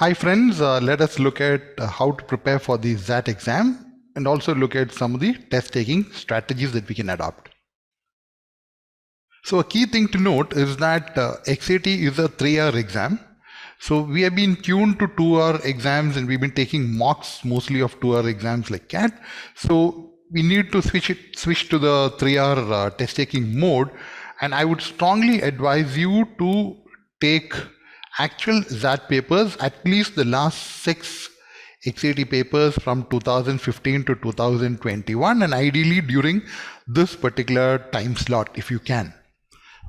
Hi friends, let us look at how to prepare for the XAT exam and also look at some of the test taking strategies that we can adopt. So a key thing to note is that XAT is a 3-year exam. So we have been tuned to 2-hour exams and we've been taking mocks mostly of 2-hour exams like CAT. So we need to switch to the 3-hour test taking mode, and I would strongly advise you to take actual XAT papers, at least the last 6 XAT papers from 2015 to 2021, and ideally during this particular time slot if you can.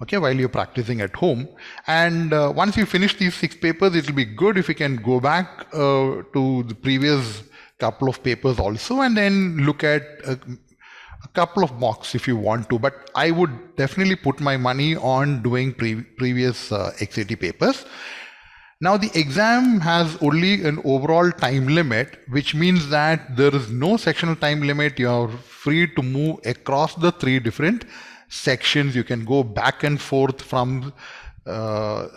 Okay, while you're practicing at home. And once you finish these 6 papers, it will be good if you can go back to the previous couple of papers also and then look at a couple of mocks if you want to. But I would definitely put my money on doing previous XAT papers. Now the exam has only an overall time limit, which means that there is no sectional time limit. You're free to move across the 3 different sections. You can go back and forth from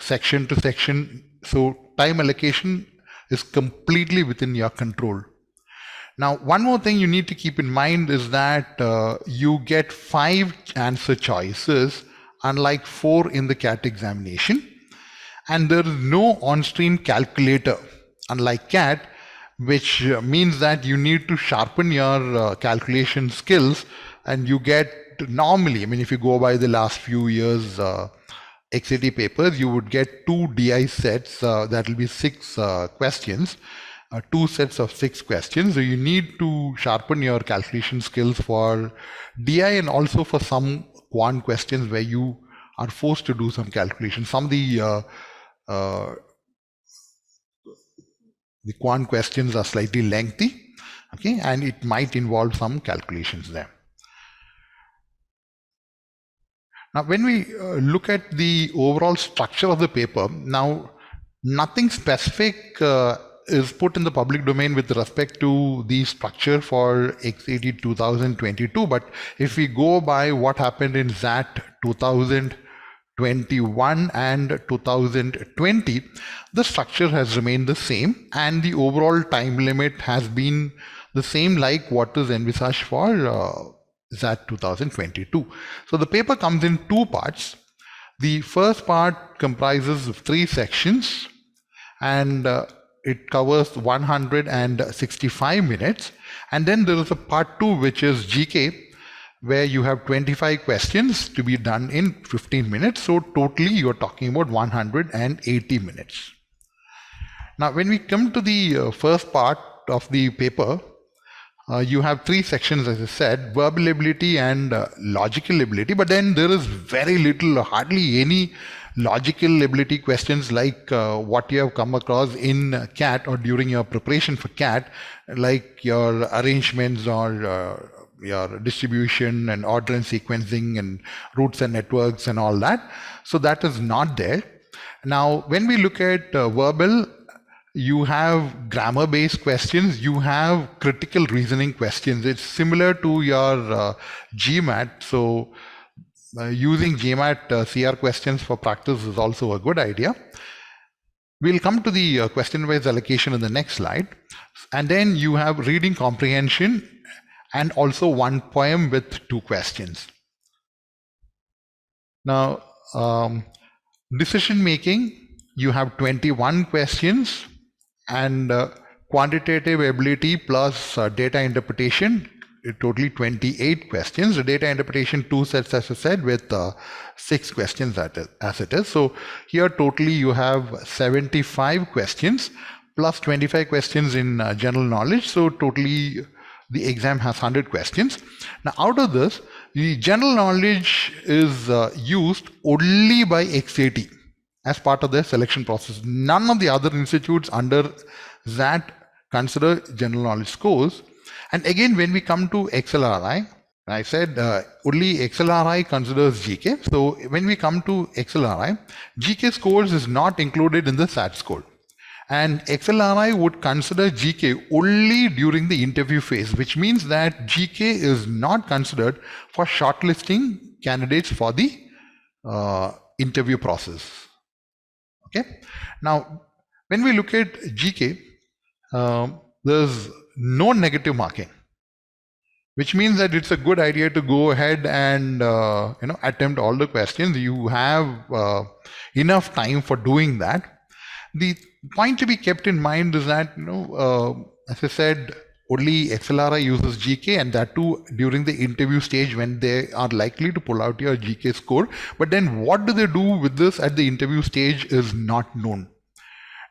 section to section. So time allocation is completely within your control. Now, one more thing you need to keep in mind is that you get 5 answer choices, unlike 4 in the CAT examination. And there is no on-screen calculator, unlike CAT, which means that you need to sharpen your calculation skills, and you get normally, I mean, if you go by the last few years XAT papers, you would get 2 DI sets, that will be 6 questions, 2 sets of 6 questions. So you need to sharpen your calculation skills for DI and also for some quant questions where you are forced to do some calculations. Some of the quant questions are slightly lengthy, okay, and it might involve some calculations there. Now, when we look at the overall structure of the paper, now nothing specific is put in the public domain with respect to the structure for XAT 2022. But if we go by what happened in XAT 2021 and 2020, the structure has remained the same, and the overall time limit has been the same like what is envisaged for XAT 2022. So the paper comes in 2 parts. The first part comprises of 3 sections, and it covers 165 minutes. And then there is a part 2, which is GK, where you have 25 questions to be done in 15 minutes. So totally you're talking about 180 minutes. Now, when we come to the first part of the paper, you have 3 sections, as I said, verbal ability and logical ability, but then there is very little, hardly any logical ability questions like what you have come across in CAT or during your preparation for CAT, like your arrangements or your distribution and order and sequencing and roots and networks and all that. So that is not there. Now, when we look at verbal, you have grammar-based questions, you have critical reasoning questions. It's similar to your GMAT. So using GMAT CR questions for practice is also a good idea. We'll come to the question-wise allocation in the next slide. And then you have reading comprehension and also 1 poem with 2 questions. Now, decision making, you have 21 questions, and quantitative ability plus data interpretation, totally 28 questions. The data interpretation 2 sets, as I said, with 6 questions as it is. So here totally you have 75 questions plus 25 questions in general knowledge. So totally the exam has 100 questions. Now out of this, the general knowledge is used only by XAT as part of their selection process. None of the other institutes under XAT consider general knowledge scores. And again, when we come to XLRI, I said only XLRI considers GK. So when we come to XLRI, GK scores is not included in the SAT score. And XLRI would consider GK only during the interview phase, which means that GK is not considered for shortlisting candidates for the interview process. Okay. Now, When we look at GK, there's no negative marking, which means that it's a good idea to go ahead and attempt all the questions. You have enough time for doing that. The point to be kept in mind is that, as I said, only XLRI uses GK, and that too during the interview stage when they are likely to pull out your GK score. But then what do they do with this at the interview stage is not known.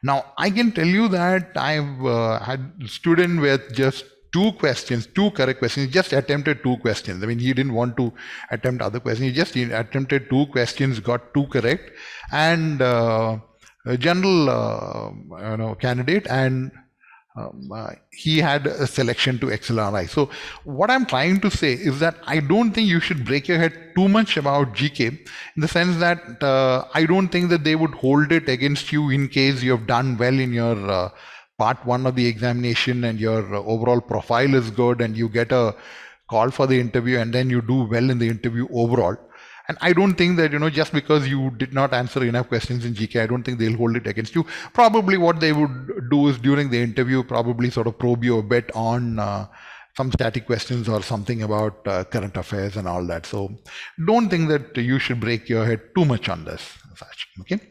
Now, I can tell you that I've had a student with just two correct questions. He just attempted two questions. I mean, he didn't want to attempt other questions. He just attempted two questions, got two correct, and a general candidate, and he had a selection to XLRI. So what I'm trying to say is that I don't think you should break your head too much about GK, in the sense that I don't think that they would hold it against you in case you have done well in your part one of the examination and your overall profile is good and you get a call for the interview and then you do well in the interview overall. And I don't think that, just because you did not answer enough questions in GK, I don't think they'll hold it against you. Probably what they would do is during the interview, probably sort of probe you a bit on some static questions or something about current affairs and all that. So don't think that you should break your head too much on this. Okay.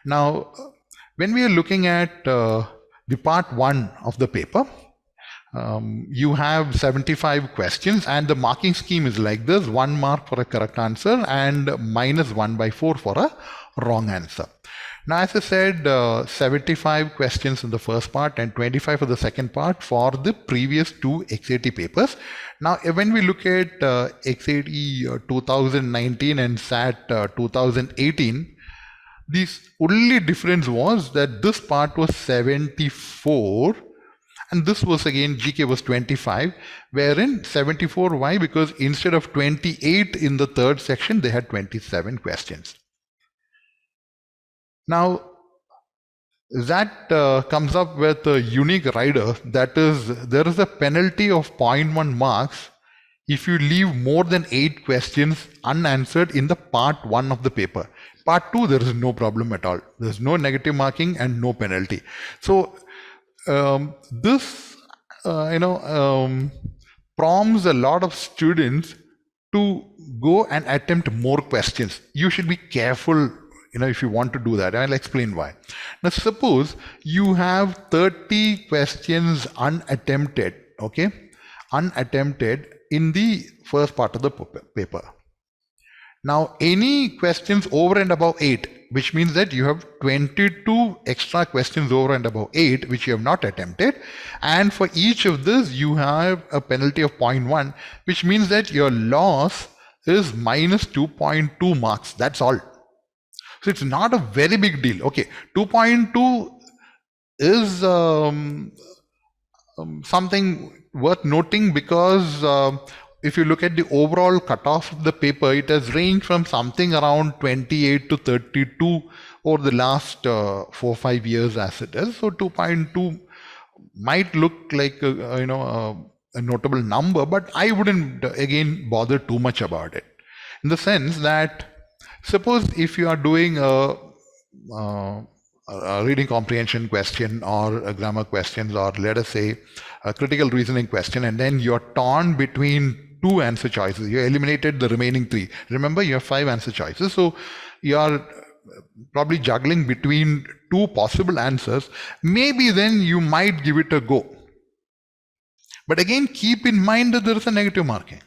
Now, when we are looking at the part one of the paper, you have 75 questions, and the marking scheme is like this: 1 mark for a correct answer and -1/4 for a wrong answer. Now, as I said, 75 questions in the first part and 25 for the second part for the previous two XAT papers. Now, when we look at XAT 2019 and SAT 2018, the only difference was that this part was 74 and this was, again, GK was 25, wherein 74, why? Because instead of 28 in the third section, they had 27 questions. Now, that comes up with a unique rider, that is, there is a penalty of 0.1 marks if you leave more than 8 questions unanswered in the part 1 of the paper. Part 2, there is no problem at all. There is no negative marking and no penalty. So, this prompts a lot of students to go and attempt more questions. You should be careful, if you want to do that. I'll explain why. Now, suppose you have 30 questions unattempted, okay, unattempted in the first part of the paper. Now, any questions over and above 8, which means that you have 22 extra questions over and above 8, which you have not attempted. And for each of this, you have a penalty of 0.1, which means that your loss is -2.2 marks. That's all. So it's not a very big deal. Okay, 2.2 is something worth noting because if you look at the overall cutoff of the paper, it has ranged from something around 28 to 32 over the last 4-5 years as it is. So 2.2 might look like a notable number, but I wouldn't again bother too much about it, in the sense that suppose if you are doing a reading comprehension question or a grammar questions, or let us say a critical reasoning question, and then you're torn between 2 answer choices. You eliminated the remaining 3. Remember, you have 5 answer choices. So you are probably juggling between 2 possible answers. Maybe then you might give it a go. But again, keep in mind that there is a negative marking.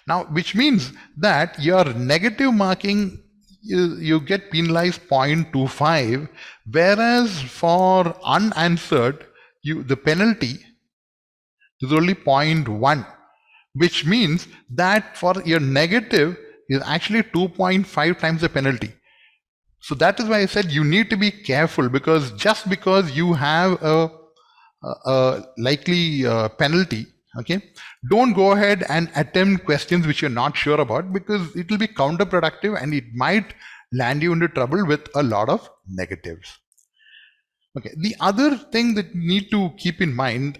Now, which means that your negative marking, you get penalized 0.25, whereas for unanswered, the penalty is only 0.1. Which means that for your negative is actually 2.5 times the penalty. So that is why I said you need to be careful, because just because you have a likely penalty, okay, don't go ahead and attempt questions which you're not sure about, because it will be counterproductive and it might land you into trouble with a lot of negatives. Okay, the other thing that you need to keep in mind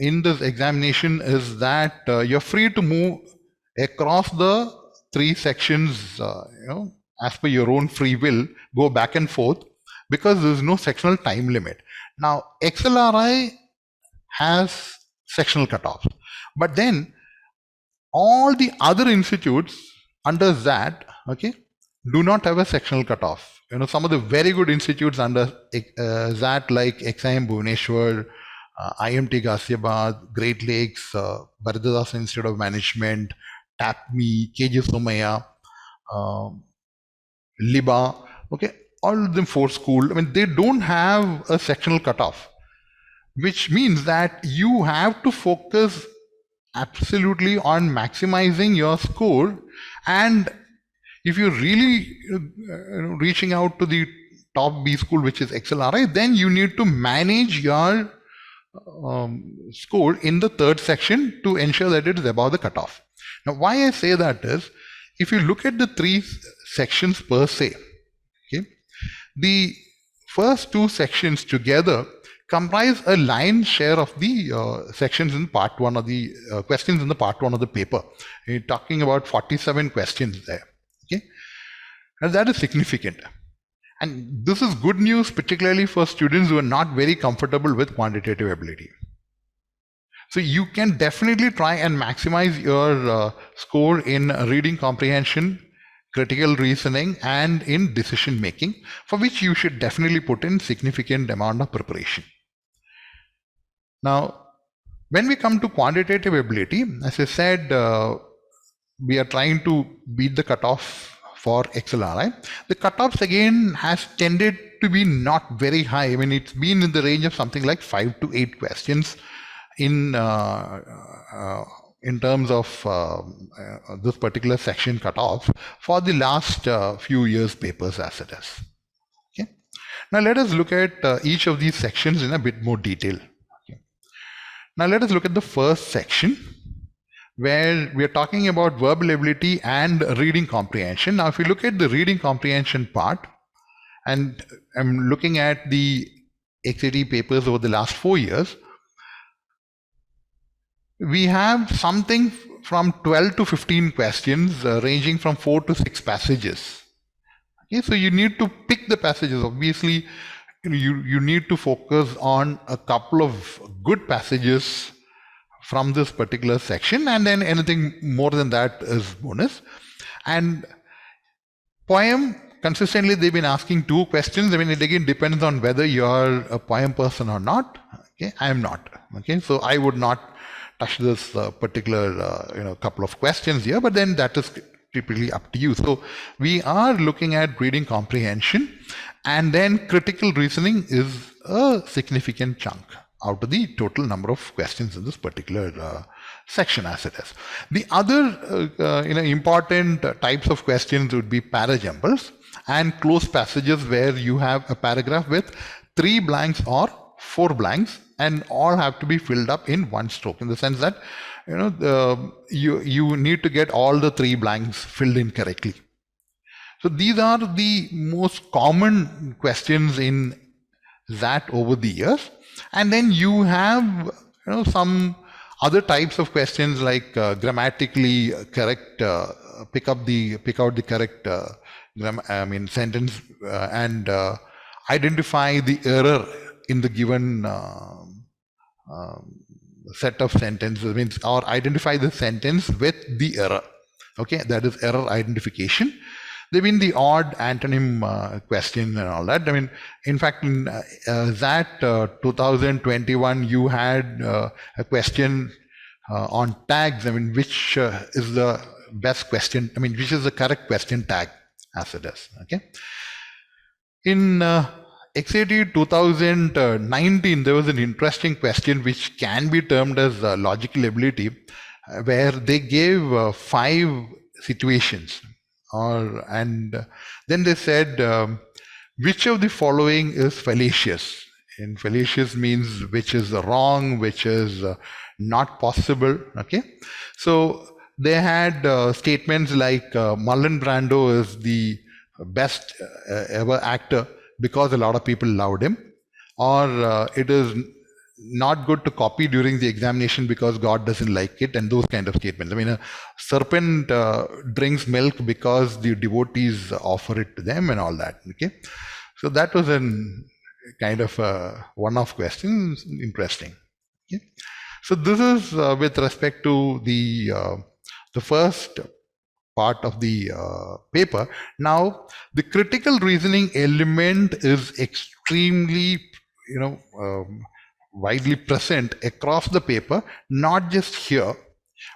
in this examination is that you're free to move across the 3 sections, as per your own free will, go back and forth. because there's no sectional time limit. Now, XLRI has sectional cutoffs, but then all the other institutes under XAT, okay, do not have a sectional cutoff. Some of the very good institutes under XAT like XIM Bhubaneswar, IMT Ghaziabad, Great Lakes, Bharatadasan Institute of Management, TAPME, KJ Somaya, Liba, okay, all of them force school. I mean, they don't have a sectional cutoff, which means that you have to focus absolutely on maximizing your score. And if you're really reaching out to the top B school, which is XLRI, then you need to manage your score in the third section to ensure that it is above the cutoff. Now, why I say that is, if you look at the three sections per se, okay, the first two sections together comprise a lion's share of the sections in part one of the questions in the part one of the paper. You're talking about 47 questions there. Okay, and that is significant. And this is good news, particularly for students who are not very comfortable with quantitative ability. So you can definitely try and maximize your score in reading comprehension, critical reasoning, and in decision making, for which you should definitely put in significant amount of preparation. Now, when we come to quantitative ability, as I said, we are trying to beat the cutoff for XLRI. The cutoffs again has tended to be not very high. I mean, it's been in the range of something like 5 to 8 questions in terms of this particular section cutoff for the last few years papers as it is. Okay. Now let us look at each of these sections in a bit more detail. Okay. Now let us look at the first section, where we are talking about verbal ability and reading comprehension. Now, if you look at the reading comprehension part, and I'm looking at the XAT papers over the last 4 years, we have something from 12 to 15 questions ranging from 4 to 6 passages. Okay, so you need to pick the passages. Obviously, you need to focus on a couple of good passages from this particular section, and then anything more than that is bonus. And poem, consistently they've been asking 2 questions. I mean, it again depends on whether you're a poem person or not. Okay, I am not. Okay, so I would not touch this particular couple of questions here, but then that is typically up to you. So we are looking at reading comprehension, and then critical reasoning is a significant chunk out of the total number of questions in this particular section as it is. The other important types of questions would be parajumbles and closed passages, where you have a paragraph with 3 blanks or 4 blanks, and all have to be filled up in one stroke, in the sense that you need to get all the 3 blanks filled in correctly. So these are the most common questions in XAT over the years. And then you have some other types of questions like grammatically correct, pick out the correct sentence and identify the error in the given set of sentences, or identify the sentence with the error. Okay, that is error identification. They've been the odd antonym question and all that. I mean, in fact, in XAT 2021, you had a question on tags. I mean, which is the best question? I mean, which is the correct question tag as it is. Okay. In XAT 2019, there was an interesting question which can be termed as logical ability, where they gave 5 situations. And then they said, which of the following is fallacious? And fallacious means which is wrong, which is not possible. Okay, so they had statements like Marlon Brando is the best ever actor because a lot of people loved him, or it is not good to copy during the examination because God doesn't like it, and those kind of statements. I mean, a serpent drinks milk because the devotees offer it to them and all that. Okay, So that was an kind of a one-off question, interesting. Okay. So this is with respect to the first part of the paper. Now, the critical reasoning element is extremely, widely present across the paper, not just here,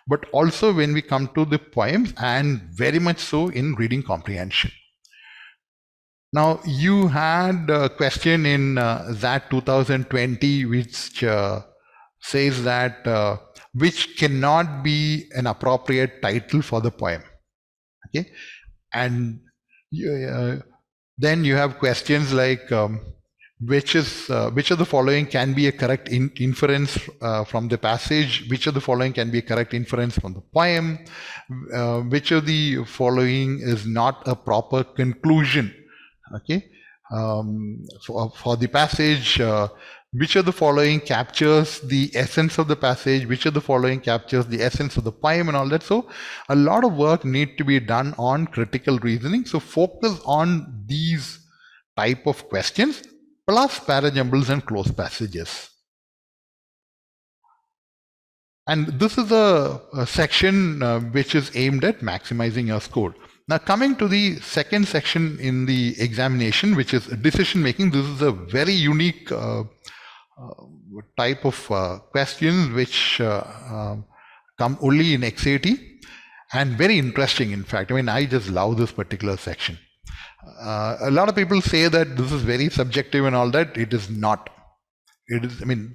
but also when we come to the poems, and very much so in reading comprehension. Now, you had a question in XAT 2020, which says that which cannot be an appropriate title for the poem. Okay, and then you have questions like which of the following can be a correct inference from the passage, which of the following can be a correct inference from the poem, which of the following is not a proper conclusion, okay, for the passage, which of the following captures the essence of the passage, which of the following captures the essence of the poem, and all that. So a lot of work need to be done on critical reasoning. So focus on these type of questions plus parajumbles and close passages. And this is a section which is aimed at maximizing your score. Now, coming to the second section in the examination, which is decision making, this is a very unique type of questions which come only in XAT, and very interesting, in fact. I mean, I just love this particular section. A lot of people say that this is very subjective and all that. It is not. It is, I mean,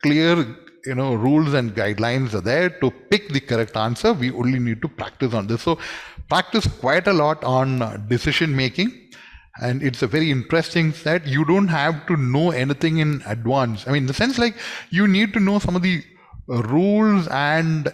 clear, rules and guidelines are there to pick the correct answer. We only need to practice on this. So practice quite a lot on decision making. And it's a very interesting set. You don't have to know anything in advance. I mean, in the sense, like, you need to know some of the rules and,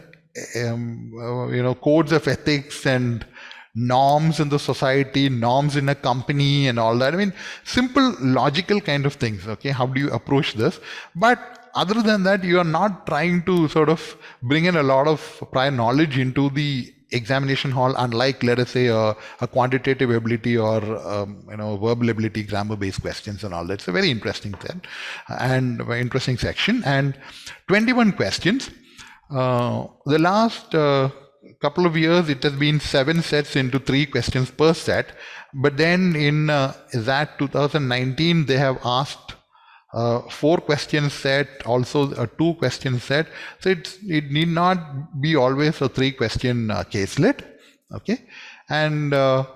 codes of ethics and norms in the society, norms in a company and all that. I mean, simple logical kind of things. Okay, how do you approach this? But other than that, you are not trying to sort of bring in a lot of prior knowledge into the examination hall, unlike, let us say, a quantitative ability or verbal ability, grammar based questions and all that. It's a very interesting set and very interesting section, and 21 questions. The last couple of years it has been 7 sets into 3 questions per set, but then in XAT 2019 they have asked 4 question set, also a 2 question set. So it need not be always a 3 question caselet. Okay, and a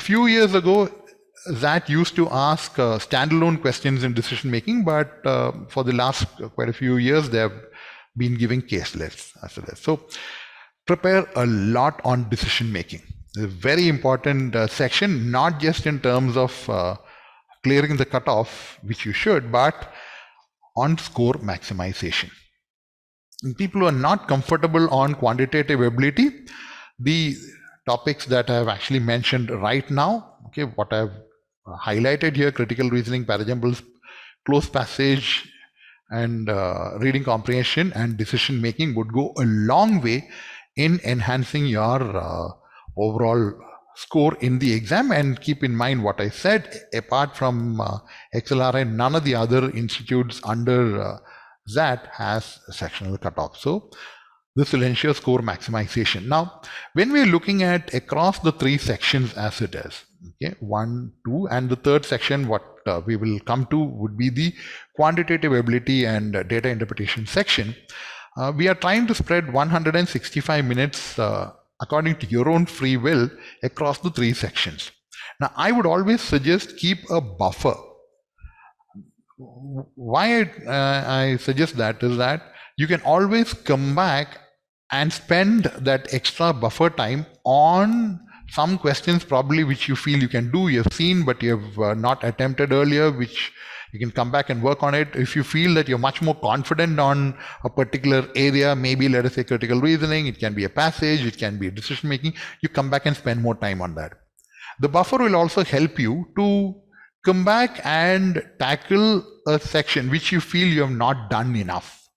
few years ago XAT used to ask standalone questions in decision making, but for the last quite a few years they have been giving caselets after that. So prepare a lot on decision making. It's a very important section, not just in terms of clearing the cutoff, which you should, but on score maximization. And people who are not comfortable on quantitative ability, the topics that I have actually mentioned right now, okay, what I have highlighted here, critical reasoning, parajumbles, close passage, and reading comprehension and decision making would go a long way in enhancing your overall score in the exam. And keep in mind what I said, apart from XLR, none of the other institutes under XAT has a sectional cutoff. So this will ensure score maximization. Now, when we're looking at across the 3 sections as it is, okay, 1, 2, and the third section, what we will come to would be the quantitative ability and data interpretation section. We are trying to spread 165 minutes according to your own free will across the 3 sections. Now, I would always suggest keep a buffer. Why I suggest that is that you can always come back and spend that extra buffer time on some questions probably which you feel you can do, you have seen, but you have not attempted earlier, which you can come back and work on it. If you feel that you're much more confident on a particular area, maybe let us say critical reasoning, it can be a passage, it can be decision making, you come back and spend more time on that. The buffer will also help you to come back and tackle a section which you feel you have not done enough.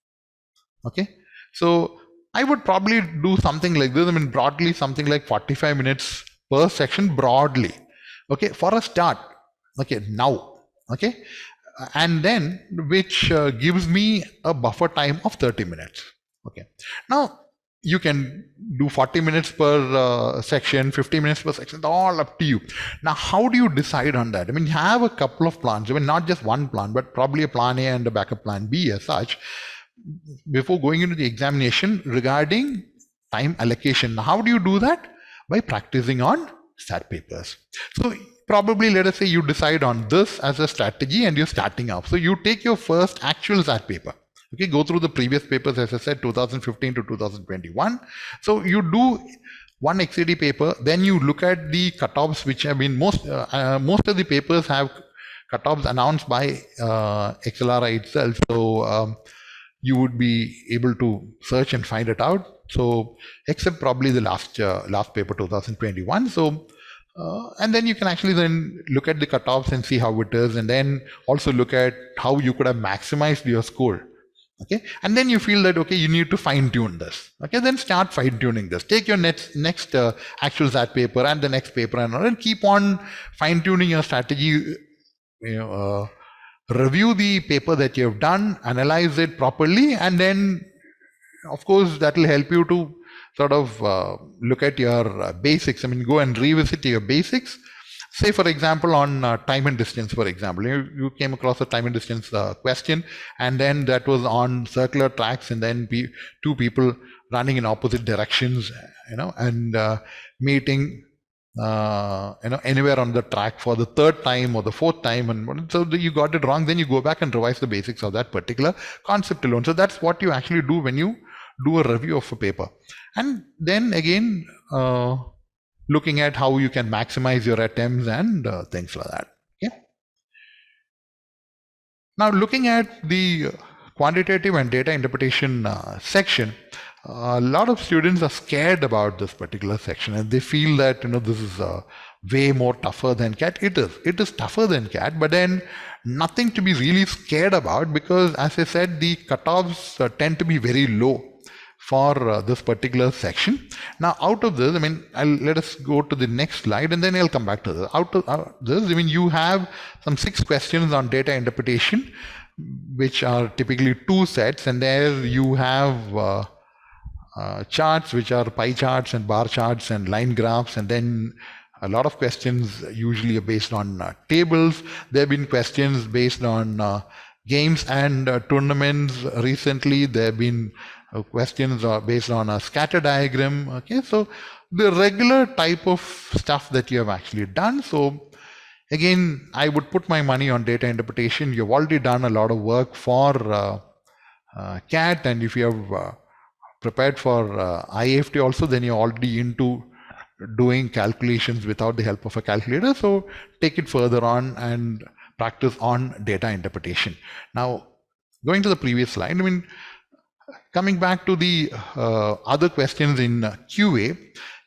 Okay, so I would probably do something like this. I mean, broadly something like 45 minutes per section broadly. Okay, for a start. Okay, now, okay, and then which gives me a buffer time of 30 minutes. Okay, now you can do 40 minutes per section, 50 minutes per section, all up to you. Now, how do you decide on that? I mean, you have a couple of plans. I mean, not just one plan, but probably a plan A and a backup plan B as such before going into the examination regarding time allocation. Now, how do you do that? By practicing on SAT papers. So probably let us say you decide on this as a strategy and you're starting up. So you take your first actual SAT paper. Okay, go through the previous papers, as I said, 2015 to 2021. So you do one XAT paper, then you look at the cutoffs, which have been most of the papers have cutoffs announced by XLR itself. So you would be able to search and find it out. So except probably the last paper 2021. So and then you can actually then look at the cutoffs and see how it is, and then also look at how you could have maximized your score. Okay, and then you feel that okay, you need to fine tune this. Okay, then start fine tuning this. Take your next actual SAT paper and the next paper and keep on fine tuning your strategy. Review the paper that you have done, analyze it properly, and then of course that will help you to sort of look at your basics. I mean, go and revisit your basics. Say, for example, on time and distance, for example, you came across a time and distance question, and then that was on circular tracks, and then two people running in opposite directions, and meeting, anywhere on the track for the third time or the fourth time, and so you got it wrong. Then you go back and revise the basics of that particular concept alone. So that's what you actually do when you do a review of a paper, and then again. Looking at how you can maximize your attempts and things like that. Okay. Now, looking at the quantitative and data interpretation section, a lot of students are scared about this particular section, and they feel that this is way more tougher than CAT. It is tougher than CAT, but then nothing to be really scared about, because as I said, the cutoffs tend to be very low for this particular section. Now, out of this, I mean, let us go to the next slide and then I'll come back to this. Out of this, I mean, you have some 6 questions on data interpretation, which are typically 2 sets, and there you have charts, which are pie charts and bar charts and line graphs, and then a lot of questions usually are based on tables. There have been questions based on games and tournaments. Recently, there have been questions are based on a scatter diagram. Okay, so the regular type of stuff that you have actually done. So again, I would put my money on data interpretation. You've already done a lot of work for CAT, and if you have prepared for IFT also, then you're already into doing calculations without the help of a calculator. So take it further on and practice on data interpretation. Now, going to the previous slide, I mean, coming back to the other questions in QA,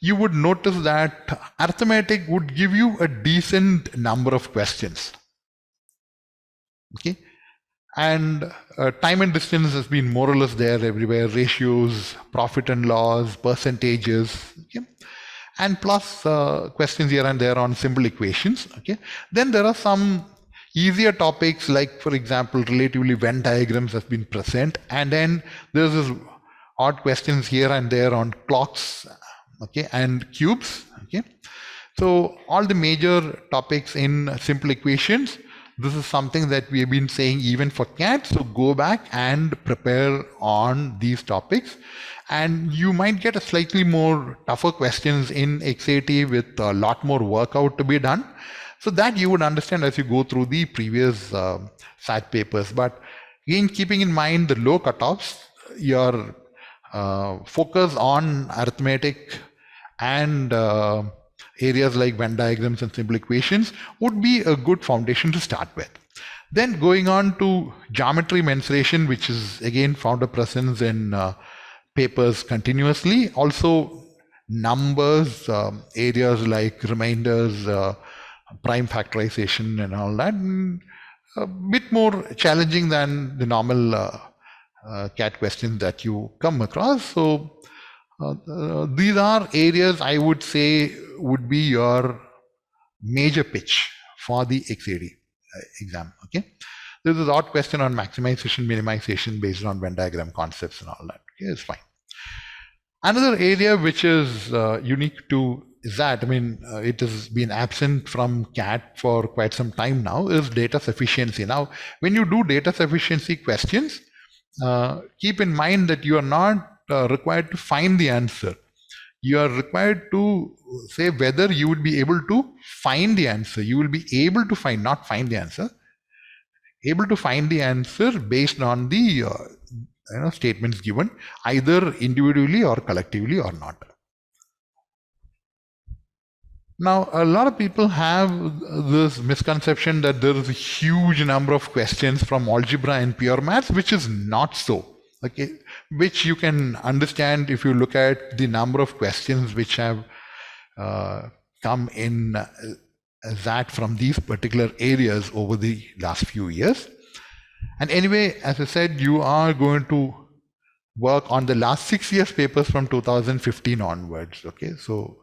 you would notice that arithmetic would give you a decent number of questions. Okay, and time and distance has been more or less there everywhere, ratios, profit and loss, percentages, okay, and plus questions here and there on simple equations. Okay, then there are some easier topics, like for example, relatively Venn diagrams have been present, and then there's this odd questions here and there on clocks, okay, and cubes. Okay, so all the major topics in simple equations, this is something that we have been saying even for CAT. So go back and prepare on these topics, and you might get a slightly more tougher questions in XAT with a lot more workout to be done. So that you would understand as you go through the previous SAT papers. But again, keeping in mind the low cutoffs, your focus on arithmetic and areas like Venn diagrams and simple equations would be a good foundation to start with. Then going on to geometry mensuration, which is again found a presence in papers continuously. Also numbers, areas like remainders, prime factorization and all that, a bit more challenging than the normal CAT questions that you come across. So these are areas I would say would be your major pitch for the XAT exam. Okay, this is odd question on maximization, minimization based on Venn diagram concepts and all that. Okay, it's fine. Another area which is unique to XAT, I mean, it has been absent from CAT for quite some time now, is data sufficiency. Now, when you do data sufficiency questions, keep in mind that you are not required to find the answer. You are required to say whether you would be able to find the answer. You will be able to find, not find the answer, able to find the answer based on the statements given, either individually or collectively or not. Now, a lot of people have this misconception that there is a huge number of questions from algebra and pure maths, which is not so. Okay, which you can understand if you look at the number of questions which have come in XAT from these particular areas over the last few years. And anyway, as I said, you are going to work on the last 6 years papers from 2015 onwards. Okay, so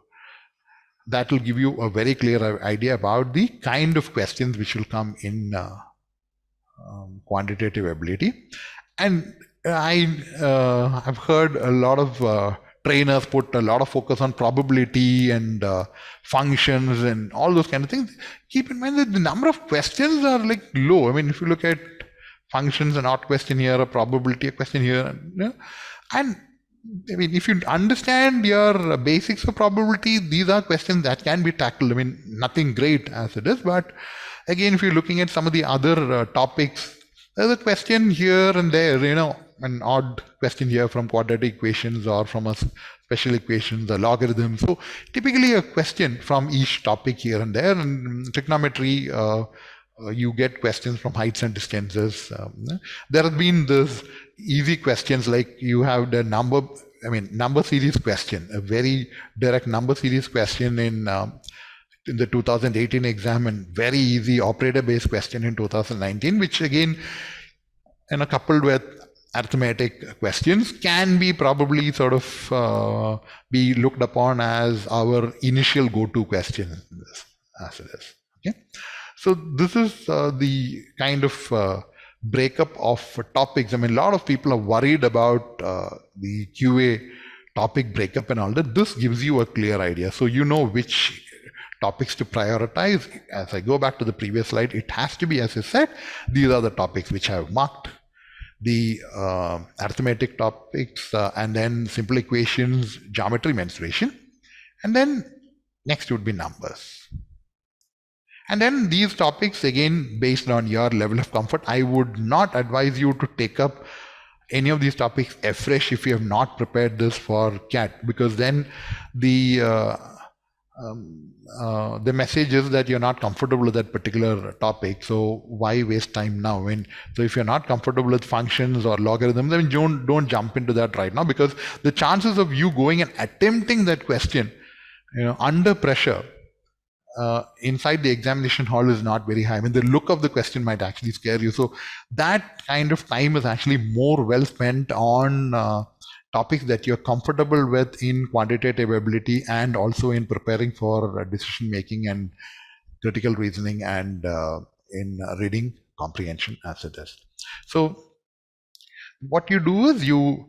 that will give you a very clear idea about the kind of questions which will come in quantitative ability. And I've heard a lot of trainers put a lot of focus on probability and functions and all those kind of things. Keep in mind that the number of questions are like low. I mean, if you look at functions, an odd question here, a probability, a question here, and I mean, if you understand your basics of probability, these are questions that can be tackled. I mean, nothing great as it is, but again, if you're looking at some of the other topics, there's a question here and there, an odd question here from quadratic equations or from a special equations, a logarithm. So typically a question from each topic here and there. And trigonometry, you get questions from heights and distances. There have been these easy questions like you have the number series question, a very direct number series question in the 2018 exam, and very easy operator-based question in 2019, which again, coupled with arithmetic questions, can be probably sort of be looked upon as our initial go-to question as it is. Okay, so this is the kind of breakup of topics. I mean, a lot of people are worried about the QA topic breakup and all that. This gives you a clear idea, so you know which topics to prioritize. As I go back to the previous slide, it has to be, as I said, these are the topics which I have marked. The arithmetic topics, and then simple equations, geometry, mensuration, and then next would be numbers. And then these topics, again, based on your level of comfort, I would not advise you to take up any of these topics afresh if you have not prepared this for CAT, because then the message is that you're not comfortable with that particular topic. So why waste time now? So if you're not comfortable with functions or logarithms, then don't jump into that right now, because the chances of you going and attempting that question, under pressure, inside the examination hall is not very high. I mean, the look of the question might actually scare you. So that kind of time is actually more well spent on topics that you're comfortable with in quantitative ability, and also in preparing for decision making and critical reasoning, and in reading comprehension as it is. So what you do is you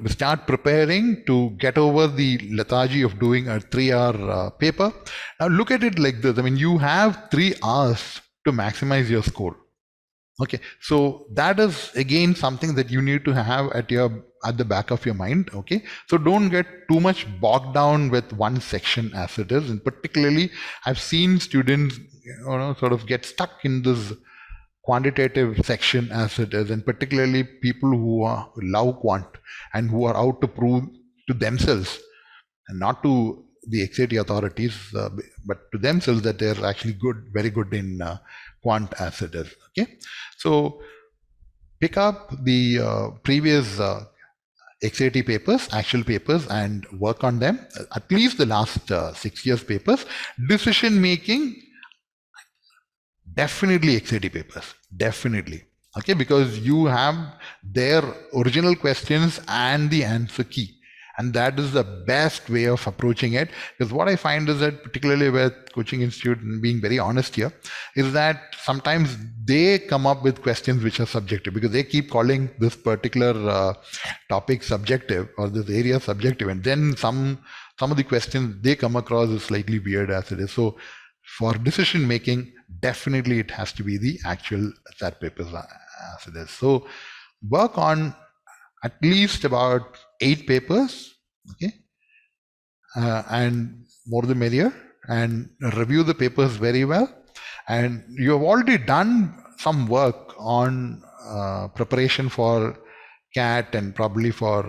start preparing to get over the lethargy of doing a 3-hour paper. Now look at it like this. I mean, you have 3 hours to maximize your score. Okay, so that is again something that you need to have at the back of your mind. Okay, so don't get too much bogged down with one section as it is. And particularly, I've seen students, sort of get stuck in this quantitative section as it is, and particularly people who love quant and who are out to prove to themselves, and not to the XAT authorities, but to themselves, that they're actually good, very good in quant as it is. Okay, so pick up the previous XAT papers, actual papers, and work on them, at least the last 6 years papers. Decision making, definitely XAT papers, definitely. Okay, because you have their original questions and the answer key. And that is the best way of approaching it. Because what I find is that, particularly with coaching institute, and being very honest here, is that sometimes they come up with questions which are subjective, because they keep calling this particular topic subjective, or this area subjective. And then some of the questions they come across is slightly weird as it is. So for decision making, definitely it has to be the actual XAT papers as it is. So work on at least about 8 papers, okay, and more the merrier, and review the papers very well. And you have already done some work on preparation for CAT and probably for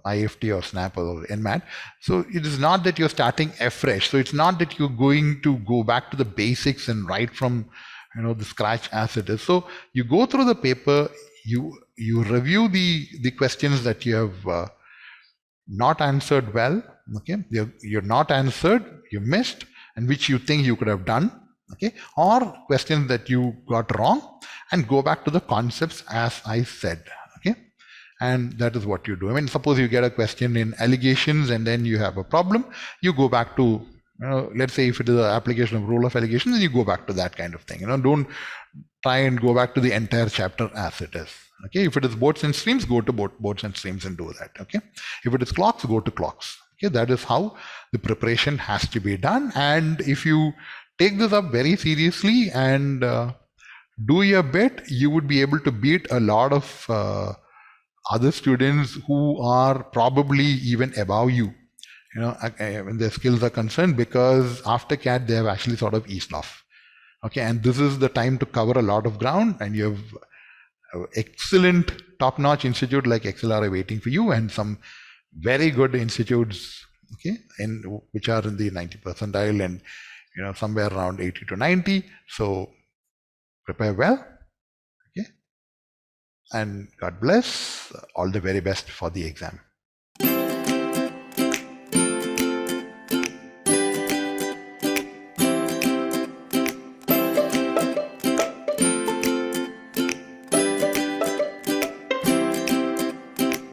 IFT or SNAP or NMAT. So it is not that you're starting afresh. So it's not that you're going to go back to the basics and write from the scratch as it is. So you go through the paper, you review the questions that you have not answered well, okay, you're not answered, you missed, and which you think you could have done, okay, or questions that you got wrong, and go back to the concepts as I said, okay. And that is what you do. I mean, suppose you get a question in allegations and then you have a problem, you go back to, let's say if it is an application of rule of allegation, then you go back to that kind of thing. Don't try and go back to the entire chapter as it is. Okay, if it is boats and streams, go to boats and streams and do that. Okay, if it is clocks, go to clocks. Okay, that is how the preparation has to be done. And if you take this up very seriously and do your bit, you would be able to beat a lot of other students who are probably even above you, when their skills are concerned, because after CAT they have actually sort of eased off. Okay, and this is the time to cover a lot of ground, and you have excellent top-notch institute like XLR waiting for you, and some very good institutes, okay, which are in the 90 percentile and somewhere around 80 to 90. So prepare well, okay, and God bless. All the very best for the exam.